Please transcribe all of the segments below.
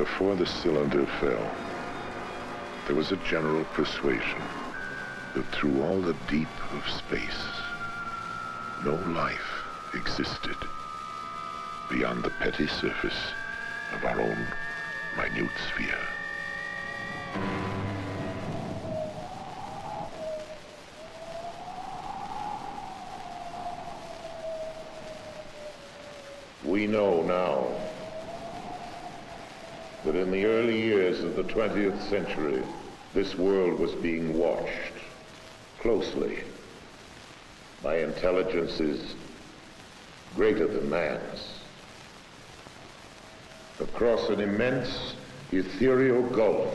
Before the cylinder fell, there was a general persuasion that through all the deep of space, no life existed beyond the petty surface of our own minute sphere. We know now that in the early years of the 20th century, this world was being watched closely by intelligences greater than man's. Across an immense ethereal gulf,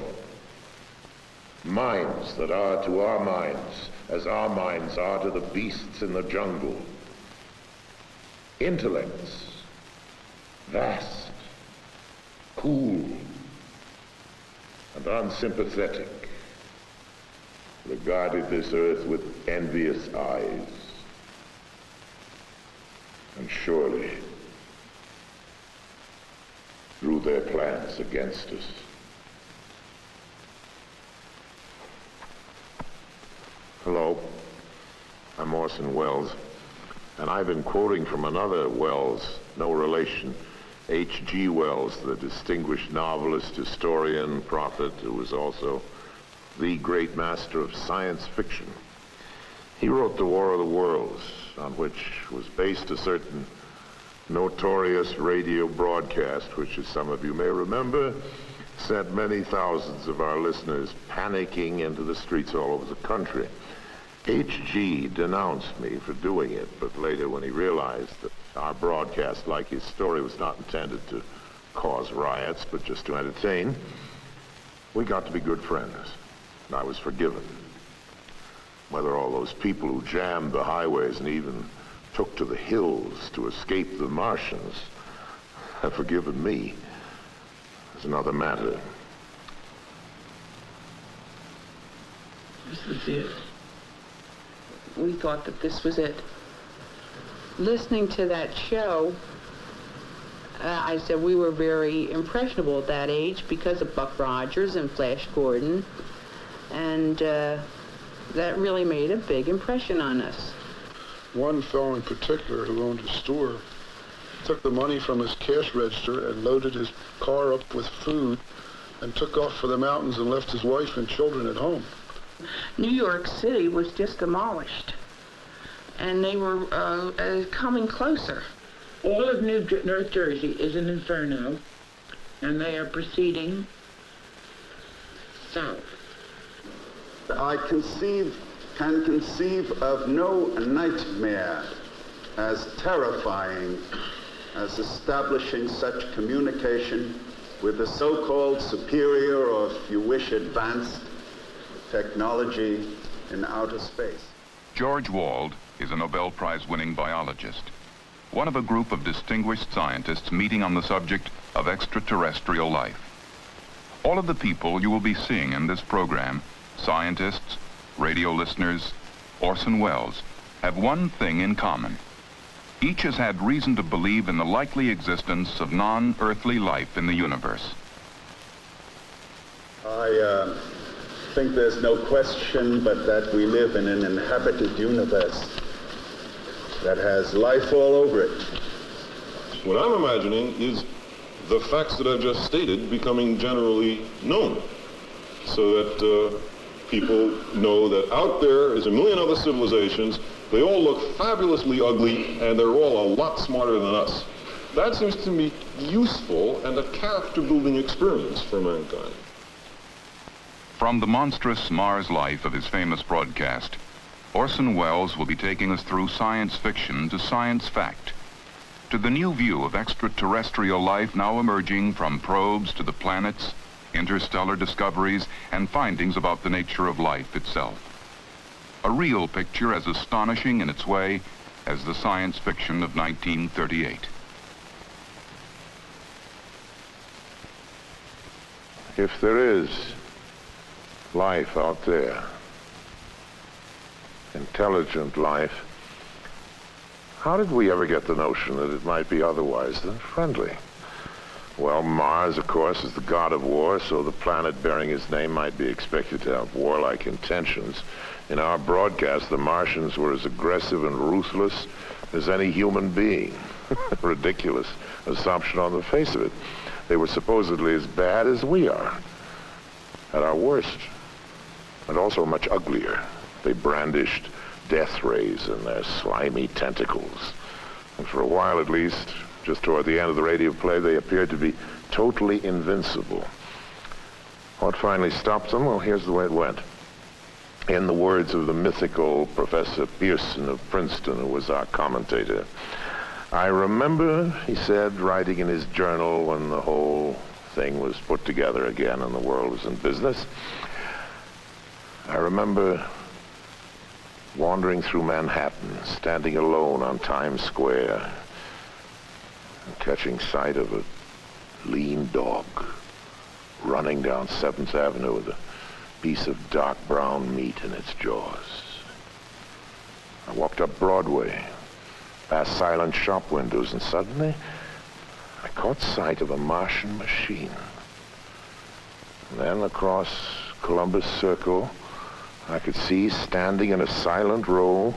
minds that are to our minds as our minds are to the beasts in the jungle. Intellects, vast, cool, and unsympathetic, regarded this earth with envious eyes. And surely drew their plans against us. Hello, I'm Orson Welles, and I've been quoting from another Welles, no relation, H.G. Wells, the distinguished novelist, historian, prophet, who was also the great master of science fiction. He wrote The War of the Worlds, on which was based a certain notorious radio broadcast, which, as some of you may remember, sent many thousands of our listeners panicking into the streets all over the country. H.G. denounced me for doing it, but later when he realized that our broadcast, like his story, was not intended to cause riots, but just to entertain, we got to be good friends, and I was forgiven. Whether all those people who jammed the highways and even took to the hills to escape the Martians have forgiven me is another matter. This is it. We thought that this was it. Listening to that show, I said we were very impressionable at that age because of Buck Rogers and Flash Gordon, and that really made a big impression on us. One fellow in particular who owned a store took the money from his cash register and loaded his car up with food and took off for the mountains and left his wife and children at home. New York City was just demolished, and they were coming closer. All of North Jersey is an inferno, and they are proceeding south. I can conceive of no nightmare as terrifying as establishing such communication with the so-called superior, or if you wish, advanced technology in outer space. George Wald is a Nobel Prize-winning biologist, one of a group of distinguished scientists meeting on the subject of extraterrestrial life. All of the people you will be seeing in this program, scientists, radio listeners, Orson Welles, have one thing in common. Each has had reason to believe in the likely existence of non-earthly life in the universe. I think there's no question but that we live in an inhabited universe that has life all over it. What I'm imagining is the facts that I've just stated becoming generally known, so that people know that out there is a million other civilizations. They all look fabulously ugly, and they're all a lot smarter than us. That seems to me useful and a character-building experience for mankind. From the monstrous Mars life of his famous broadcast, Orson Welles will be taking us through science fiction to science fact, to the new view of extraterrestrial life now emerging from probes to the planets, interstellar discoveries, and findings about the nature of life itself. A real picture as astonishing in its way as the science fiction of 1938. If there is life out there, intelligent life, how did we ever get the notion that it might be otherwise than friendly? Well, Mars, of course, is the god of war, so the planet bearing his name might be expected to have warlike intentions. In our broadcast, the Martians were as aggressive and ruthless as any human being. Ridiculous assumption on the face of it. They were supposedly as bad as we are, at our worst, and also much uglier. They brandished death rays in their slimy tentacles. And for a while at least, just toward the end of the radio play, they appeared to be totally invincible. What finally stopped them? Well, here's the way it went. In the words of the mythical Professor Pearson of Princeton, who was our commentator, I remember, he said, writing in his journal when the whole thing was put together again and the world was in business, I remember wandering through Manhattan, standing alone on Times Square, and catching sight of a lean dog running down 7th Avenue with a piece of dark brown meat in its jaws. I walked up Broadway, past silent shop windows, and suddenly I caught sight of a Martian machine. And then across Columbus Circle, I could see, standing in a silent row,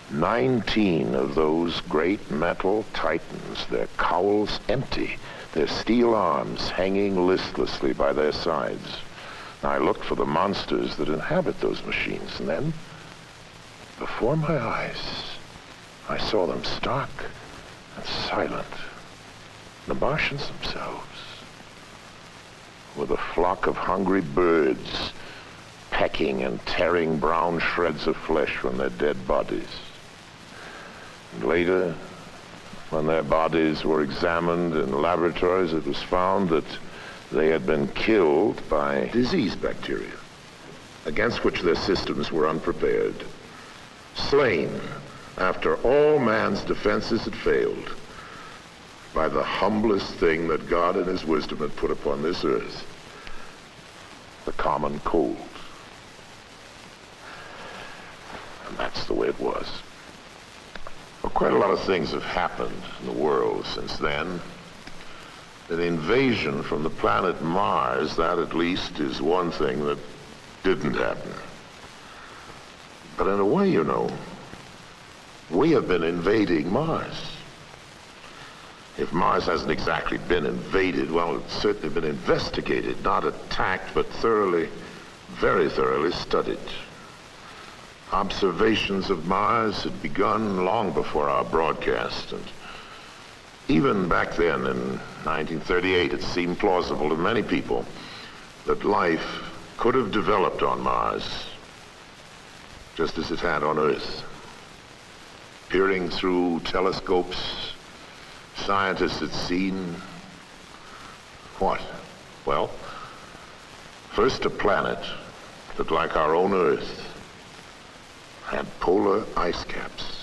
19 of those great metal titans, their cowls empty, their steel arms hanging listlessly by their sides. And I looked for the monsters that inhabit those machines, and then, before my eyes, I saw them stark and silent. The Martians themselves, with a flock of hungry birds pecking and tearing brown shreds of flesh from their dead bodies. And later, when their bodies were examined in laboratories, it was found that they had been killed by disease bacteria, against which their systems were unprepared. Slain after all man's defenses had failed by the humblest thing that God in his wisdom had put upon this earth, the common cold. And that's the way it was. Well, quite a lot of things have happened in the world since then. An invasion from the planet Mars, that at least is one thing that didn't happen. But in a way, you know, we have been invading Mars. If Mars hasn't exactly been invaded, well, it's certainly been investigated, not attacked, but thoroughly, very thoroughly studied. Observations of Mars had begun long before our broadcast, and even back then, in 1938, it seemed plausible to many people that life could have developed on Mars, just as it had on Earth. Peering through telescopes, scientists had seen what? Well, first a planet that, like our own Earth, had polar ice caps.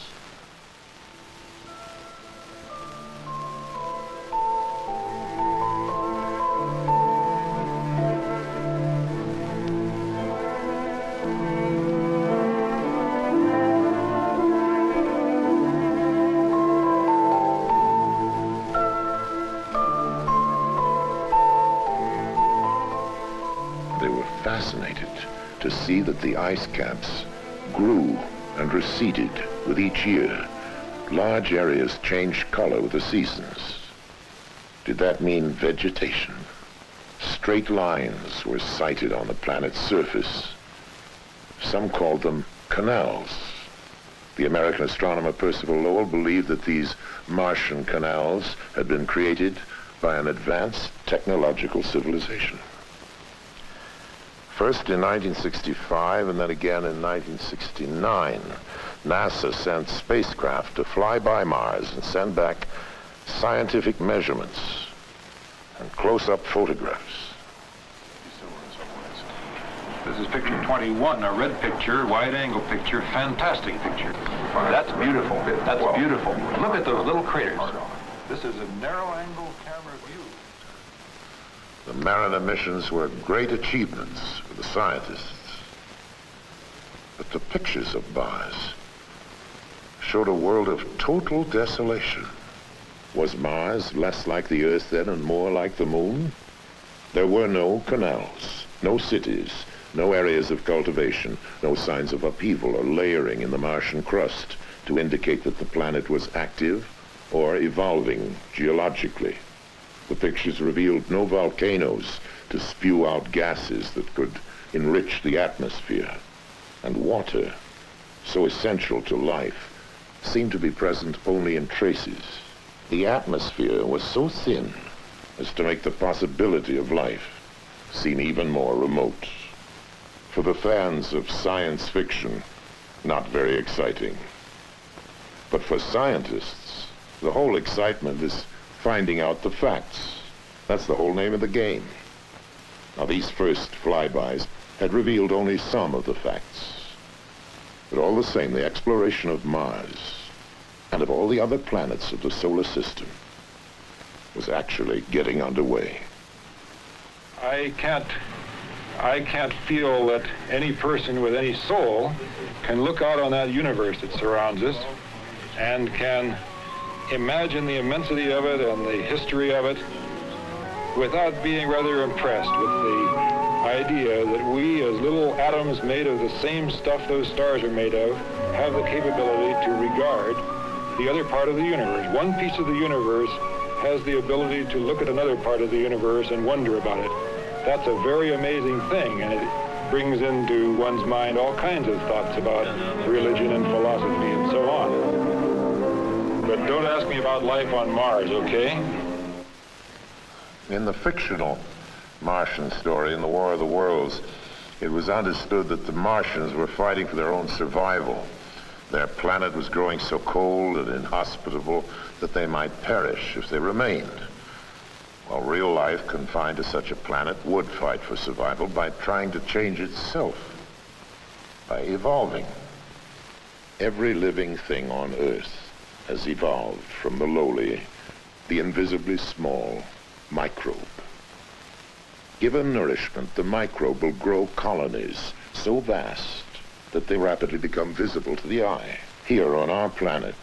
They were fascinated to see that the ice caps grew and receded with each year. Large areas changed color with the seasons. Did that mean vegetation? Straight lines were sighted on the planet's surface. Some called them canals. The American astronomer Percival Lowell believed that these Martian canals had been created by an advanced technological civilization. First in 1965 and then again in 1969, NASA sent spacecraft to fly by Mars and send back scientific measurements and close-up photographs. This is picture 21, a red picture, wide-angle picture, fantastic picture. That's beautiful. That's beautiful. Look at those little craters. This is a narrow-angle camera view. The Mariner missions were great achievements for the scientists. But the pictures of Mars showed a world of total desolation. Was Mars less like the Earth then and more like the Moon? There were no canals, no cities, no areas of cultivation, no signs of upheaval or layering in the Martian crust to indicate that the planet was active or evolving geologically. The pictures revealed no volcanoes to spew out gases that could enrich the atmosphere. And water, so essential to life, seemed to be present only in traces. The atmosphere was so thin as to make the possibility of life seem even more remote. For the fans of science fiction, not very exciting. But for scientists, the whole excitement is finding out the facts. That's the whole name of the game. Now, these first flybys had revealed only some of the facts. But all the same, the exploration of Mars and of all the other planets of the solar system was actually getting underway. I can't feel that any person with any soul can look out on that universe that surrounds us and can imagine the immensity of it and the history of it without being rather impressed with the idea that we, as little atoms made of the same stuff those stars are made of, have the capability to regard the other part of the universe. One piece of the universe has the ability to look at another part of the universe and wonder about it. That's a very amazing thing, and it brings into one's mind all kinds of thoughts about religion and philosophy and so on. But don't ask me about life on Mars, okay? In the fictional Martian story, in the War of the Worlds, it was understood that the Martians were fighting for their own survival. Their planet was growing so cold and inhospitable that they might perish if they remained. While real life confined to such a planet would fight for survival by trying to change itself, by evolving. Every living thing on Earth has evolved from the lowly, the invisibly small microbe. Given nourishment, the microbe will grow colonies so vast that they rapidly become visible to the eye. Here on our planet,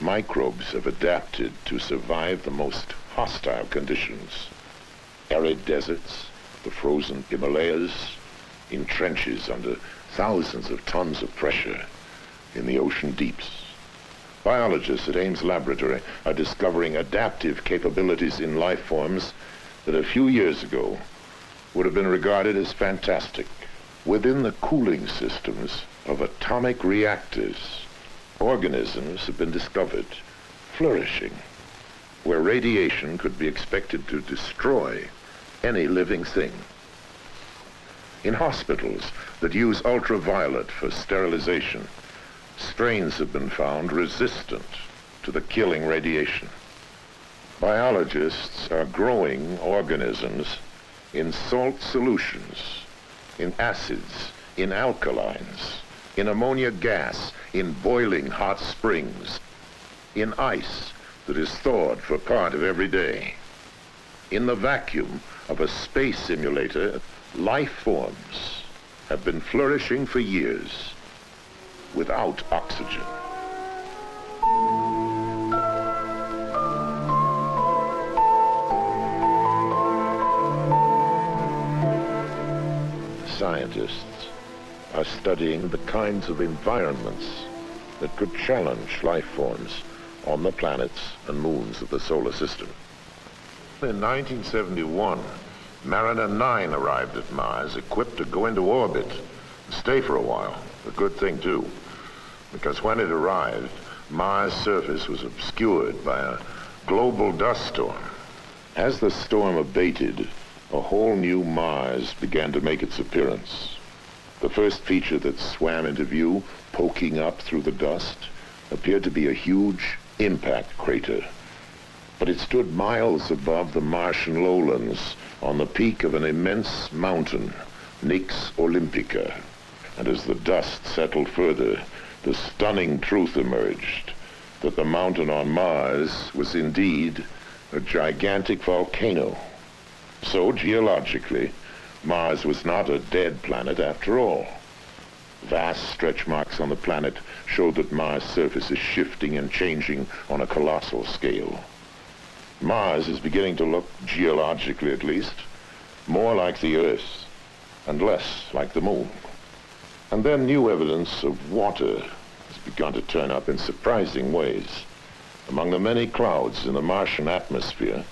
microbes have adapted to survive the most hostile conditions. Arid deserts, the frozen Himalayas, in trenches under thousands of tons of pressure in the ocean deeps. Biologists at Ames Laboratory are discovering adaptive capabilities in life forms that a few years ago would have been regarded as fantastic. Within the cooling systems of atomic reactors, organisms have been discovered flourishing, where radiation could be expected to destroy any living thing. In hospitals that use ultraviolet for sterilization, strains have been found resistant to the killing radiation. Biologists are growing organisms in salt solutions, in acids, in alkalines, in ammonia gas, in boiling hot springs, in ice that is thawed for part of every day. In the vacuum of a space simulator, life forms have been flourishing for years without oxygen. Scientists are studying the kinds of environments that could challenge life forms on the planets and moons of the solar system. In 1971, Mariner 9 arrived at Mars, equipped to go into orbit and stay for a while. A good thing, too, because when it arrived, Mars' surface was obscured by a global dust storm. As the storm abated, a whole new Mars began to make its appearance. The first feature that swam into view, poking up through the dust, appeared to be a huge impact crater. But it stood miles above the Martian lowlands on the peak of an immense mountain, Nix Olympica. And as the dust settled further, the stunning truth emerged that the mountain on Mars was indeed a gigantic volcano. So, geologically, Mars was not a dead planet after all. Vast stretch marks on the planet showed that Mars' surface is shifting and changing on a colossal scale. Mars is beginning to look, geologically at least, more like the Earth and less like the Moon. And then new evidence of water has begun to turn up in surprising ways. Among the many clouds in the Martian atmosphere,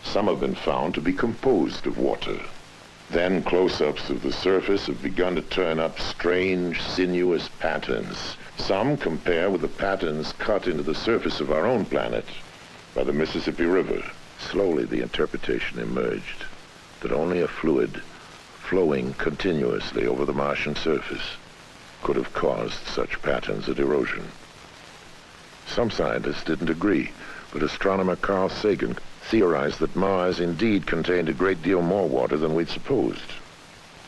some have been found to be composed of water. Then close-ups of the surface have begun to turn up strange, sinuous patterns. Some compare with the patterns cut into the surface of our own planet by the Mississippi River. Slowly the interpretation emerged that only a fluid flowing continuously over the Martian surface could have caused such patterns of erosion. Some scientists didn't agree, but astronomer Carl Sagan theorized that Mars indeed contained a great deal more water than we'd supposed.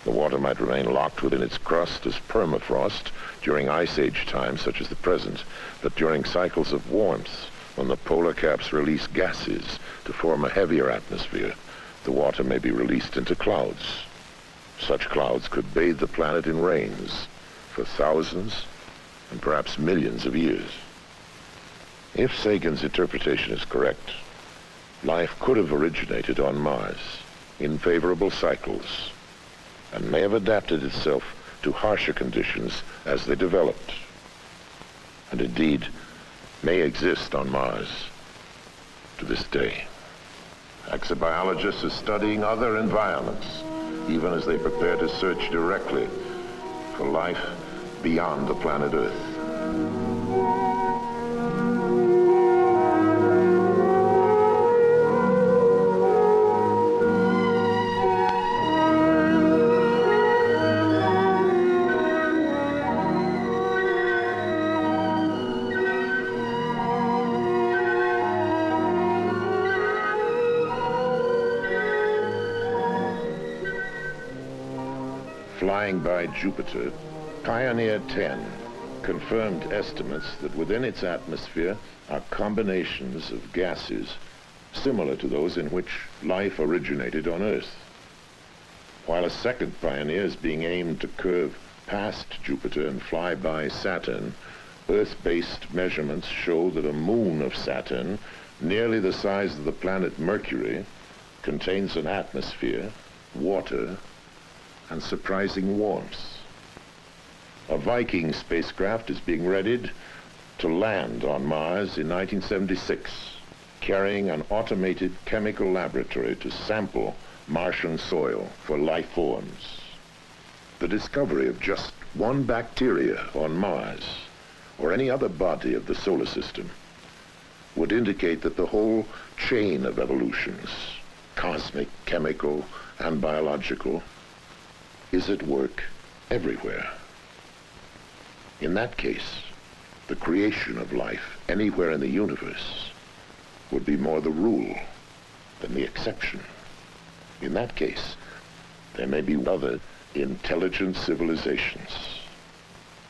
The water might remain locked within its crust as permafrost during ice age times such as the present, but during cycles of warmth, when the polar caps release gases to form a heavier atmosphere, the water may be released into clouds. Such clouds could bathe the planet in rains for thousands and perhaps millions of years. If Sagan's interpretation is correct, life could have originated on Mars in favorable cycles and may have adapted itself to harsher conditions as they developed, and indeed may exist on Mars to this day. Exobiologists are studying other environments, even as they prepare to search directly for life beyond the planet Earth. Flying by Jupiter, Pioneer 10 confirmed estimates that within its atmosphere are combinations of gases similar to those in which life originated on Earth. While a second Pioneer is being aimed to curve past Jupiter and fly by Saturn, Earth-based measurements show that a moon of Saturn, nearly the size of the planet Mercury, contains an atmosphere, water, and surprising warmth. A Viking spacecraft is being readied to land on Mars in 1976, carrying an automated chemical laboratory to sample Martian soil for life forms. The discovery of just one bacteria on Mars, or any other body of the solar system, would indicate that the whole chain of evolutions, cosmic, chemical, and biological, is at work everywhere. In that case, the creation of life anywhere in the universe would be more the rule than the exception. In that case, there may be other intelligent civilizations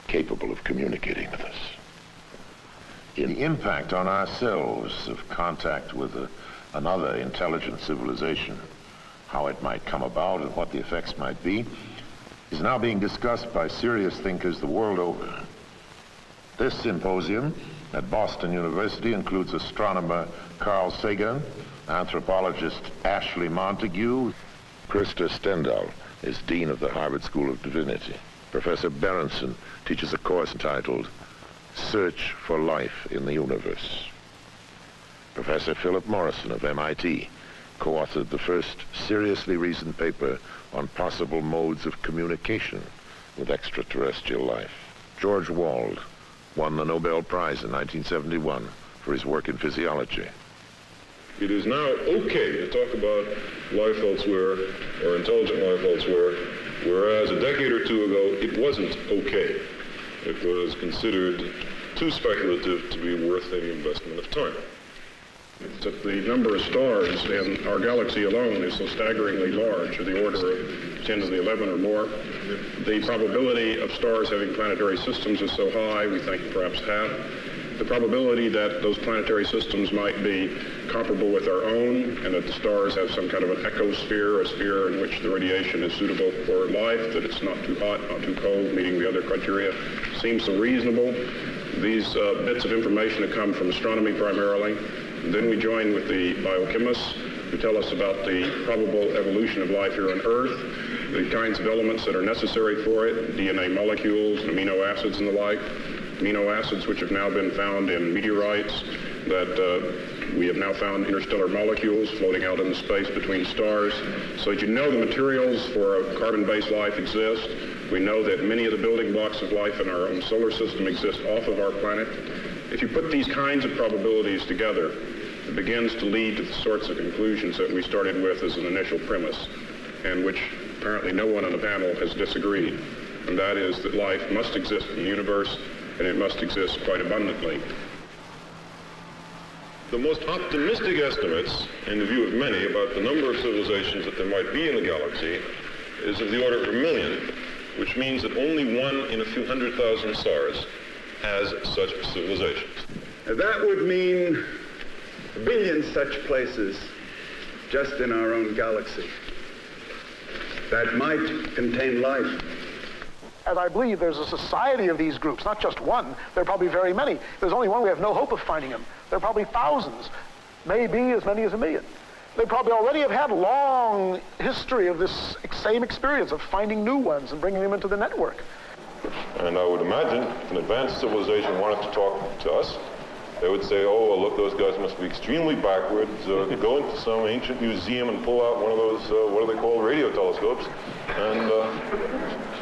capable of communicating with us. In the impact on ourselves of contact with another intelligent civilization, how it might come about and what the effects might be, is now being discussed by serious thinkers the world over. This symposium at Boston University includes astronomer Carl Sagan, anthropologist Ashley Montague. Krista Stendhal is Dean of the Harvard School of Divinity. Professor Berenson teaches a course entitled Search for Life in the Universe. Professor Philip Morrison of MIT co-authored the first seriously reasoned paper on possible modes of communication with extraterrestrial life. George Wald won the Nobel Prize in 1971 for his work in physiology. It is now okay to talk about life elsewhere or intelligent life elsewhere, whereas a decade or two ago it wasn't okay. It was considered too speculative to be worth any investment of time. That the number of stars in our galaxy alone is so staggeringly large, of the order of 10 to the 11 or more. The probability of stars having planetary systems is so high, we think perhaps half. The probability that those planetary systems might be comparable with our own, and that the stars have some kind of an ecosphere, a sphere in which the radiation is suitable for life, that it's not too hot, not too cold, meeting the other criteria, seems so reasonable. These bits of information have come from astronomy primarily. Then we join with the biochemists who tell us about the probable evolution of life here on Earth, the kinds of elements that are necessary for it, DNA molecules, amino acids and the like, amino acids which have now been found in meteorites, that we have now found interstellar molecules floating out into space between stars. So that you know the materials for a carbon-based life exist. We know that many of the building blocks of life in our own solar system exist off of our planet. If you put these kinds of probabilities together, it begins to lead to the sorts of conclusions that we started with as an initial premise, and which apparently no one on the panel has disagreed. And that is that life must exist in the universe, and it must exist quite abundantly. The most optimistic estimates, in the view of many, about the number of civilizations that there might be in the galaxy is of the order of 1 million, which means that only one in a few 100,000 stars has such civilizations. That would mean a billion such places just in our own galaxy that might contain life. And I believe there's a society of these groups, not just one. There are probably very many. There's only one, we have no hope of finding them. There are probably thousands, maybe as many as 1 million. They probably already have had a long history of this same experience of finding new ones and bringing them into the network. And I would imagine if an advanced civilization wanted to talk to us, they would say, oh, well, look, those guys must be extremely backwards. Go into some ancient museum and pull out one of those, what are they called, radio telescopes, and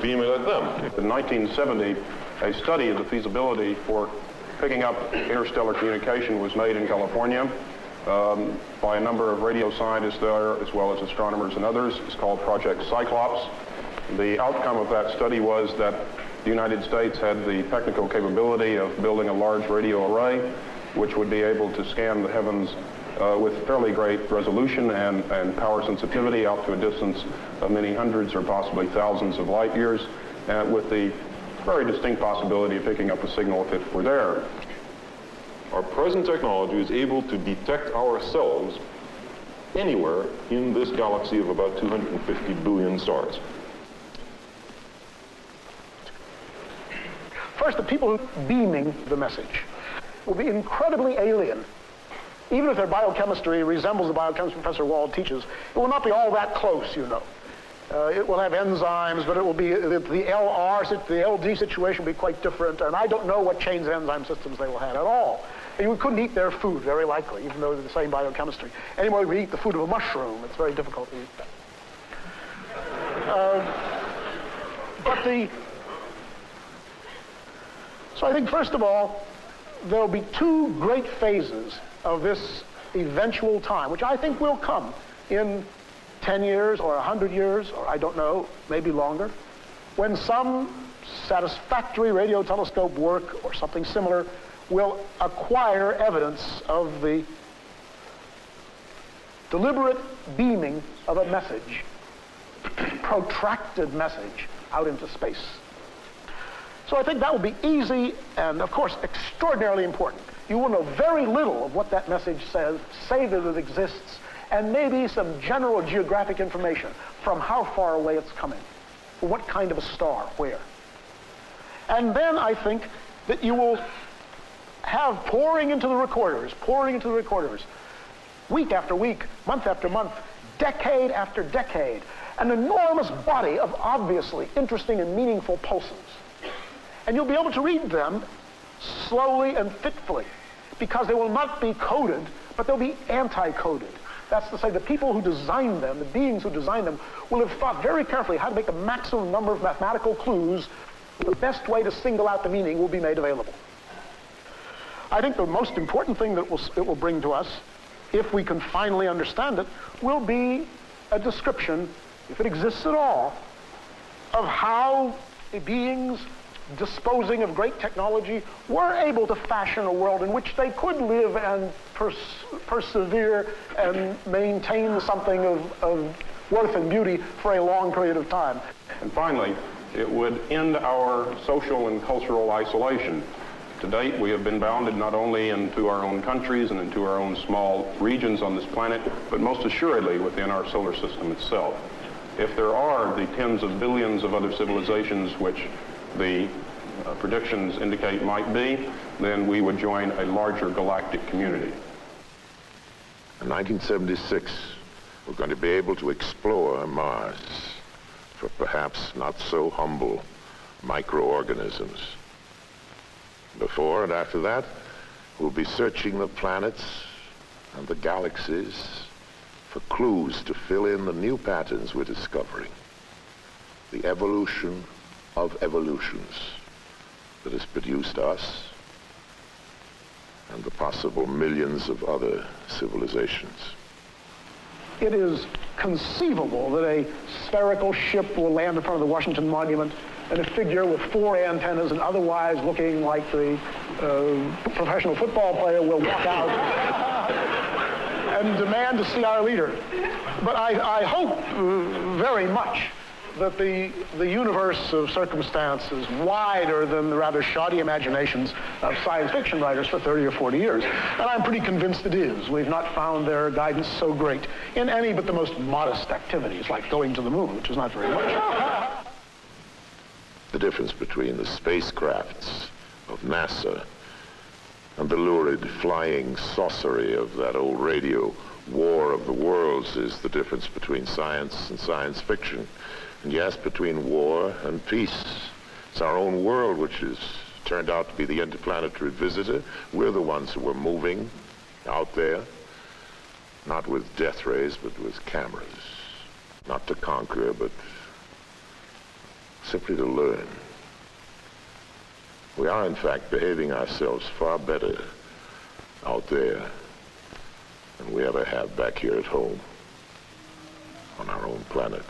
beam it at them. In 1970, a study of the feasibility for picking up interstellar communication was made in California by a number of radio scientists there, as well as astronomers and others. It's called Project Cyclops. The outcome of that study was that the United States had the technical capability of building a large radio array, which would be able to scan the heavens with fairly great resolution and power sensitivity out to a distance of many hundreds or possibly thousands of light years, with the very distinct possibility of picking up a signal if it were there. Our present technology is able to detect ourselves anywhere in this galaxy of about 250 billion stars. First, the people beaming the message will be incredibly alien. Even if their biochemistry resembles the biochemistry Professor Wald teaches, it will not be all that close, you know. It will have enzymes, but it will be, the LD situation will be quite different, and I don't know what chains of enzyme systems they will have at all. And you couldn't eat their food, very likely, even though they're the same biochemistry. Anymore, we eat the food of a mushroom. It's very difficult to eat that. So I think, first of all, there'll be two great phases of this eventual time, which I think will come in 10 years or 100 years, or I don't know, maybe longer, when some satisfactory radio telescope work or something similar will acquire evidence of the deliberate beaming of a message, protracted message out into space. So I think that will be easy and, of course, extraordinarily important. You will know very little of what that message says, say that it exists, and maybe some general geographic information from how far away it's coming, what kind of a star, where. And then I think that you will have pouring into the recorders, week after week, month after month, decade after decade, an enormous body of obviously interesting and meaningful pulses. And you'll be able to read them slowly and fitfully, because they will not be coded, but they'll be anti-coded. That's to say, the people who designed them, the beings who designed them, will have thought very carefully how to make the maximum number of mathematical clues. The best way to single out the meaning will be made available. I think the most important thing that it will bring to us, if we can finally understand it, will be a description, if it exists at all, of how beings disposing of great technology were able to fashion a world in which they could live and persevere and maintain something of worth and beauty for a long period of time. And finally, it would end our social and cultural isolation. To date, we have been bounded not only into our own countries and into our own small regions on this planet, but most assuredly within our solar system itself. If there are the tens of billions of other civilizations which the predictions indicate might be, then we would join a larger galactic community. In 1976, we're going to be able to explore Mars for perhaps not so humble microorganisms. Before and after that, we'll be searching the planets and the galaxies for clues to fill in the new patterns we're discovering. The evolution of evolutions that has produced us and the possible millions of other civilizations. It is conceivable that a spherical ship will land in front of the Washington Monument and a figure with 4 antennas and otherwise looking like the professional football player will walk out and demand to see our leader. But I hope very much that the universe of circumstance is wider than the rather shoddy imaginations of science fiction writers for 30 or 40 years. And I'm pretty convinced it is. We've not found their guidance so great in any but the most modest activities, like going to the moon, which is not very much. The difference between the spacecrafts of NASA and the lurid flying saucery of that old radio War of the Worlds is the difference between science and science fiction. And yes, between war and peace. It's our own world which has turned out to be the interplanetary visitor. We're the ones who are moving out there, not with death rays, but with cameras. Not to conquer, but simply to learn. We are, in fact, behaving ourselves far better out there than we ever have back here at home on our own planet.